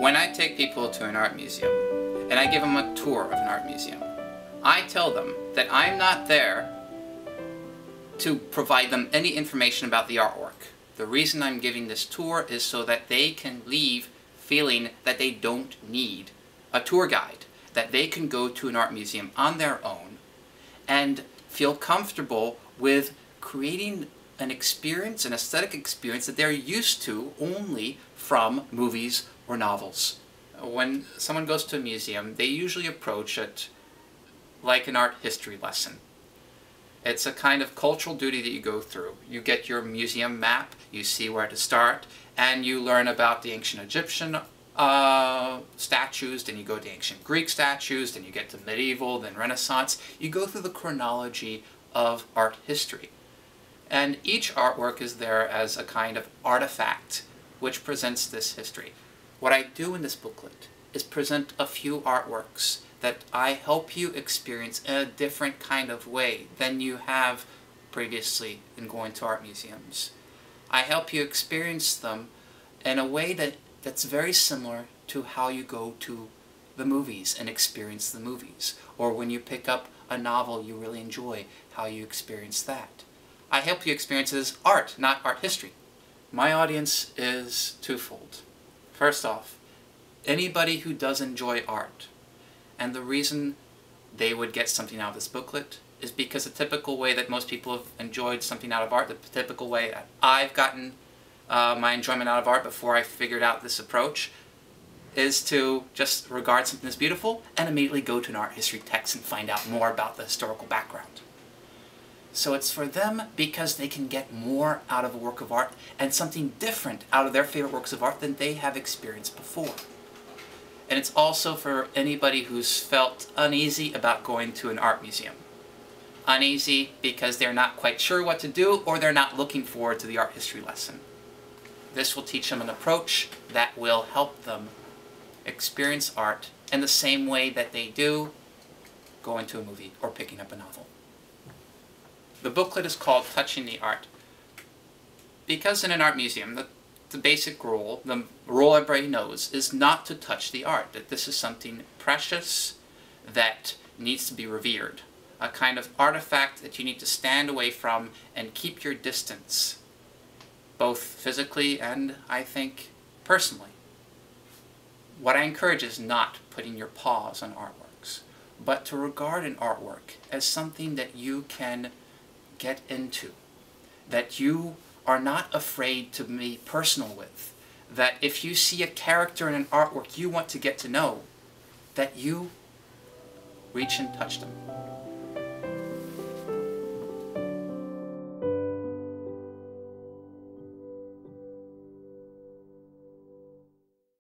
When I take people to an art museum, and I give them a tour of an art museum, I tell them that I'm not there to provide them any information about the artwork. The reason I'm giving this tour is so that they can leave feeling that they don't need a tour guide, that they can go to an art museum on their own and feel comfortable with creating an experience, an aesthetic experience that they're used to only from movies or novels. When someone goes to a museum, they usually approach it like an art history lesson. It's a kind of cultural duty that you go through. You get your museum map, you see where to start, and you learn about the ancient Egyptian statues, then you go to ancient Greek statues, then you get to medieval, then Renaissance. You go through the chronology of art history. And each artwork is there as a kind of artifact which presents this history. What I do in this booklet is present a few artworks that I help you experience in a different kind of way than you have previously in going to art museums. I help you experience them in a way that's very similar to how you go to the movies and experience the movies, or when you pick up a novel you really enjoy, how you experience that. I help you experience it as art, not art history. My audience is twofold. First off, anybody who does enjoy art, and the reason they would get something out of this booklet is because the typical way that most people have enjoyed something out of art, the typical way I've gotten my enjoyment out of art before I figured out this approach, is to just regard something as beautiful and immediately go to an art history text and find out more about the historical background. So it's for them because they can get more out of a work of art and something different out of their favorite works of art than they have experienced before. And it's also for anybody who's felt uneasy about going to an art museum. Uneasy because they're not quite sure what to do, or they're not looking forward to the art history lesson. This will teach them an approach that will help them experience art in the same way that they do going to a movie or picking up a novel. The booklet is called Touching the Art because in an art museum, the basic rule, the rule everybody knows, is not to touch the art, that this is something precious that needs to be revered, a kind of artifact that you need to stand away from and keep your distance, both physically and, I think, personally. What I encourage is not putting your paws on artworks, but to regard an artwork as something that you can get into, that you are not afraid to be personal with, that if you see a character in an artwork you want to get to know, that you reach and touch them.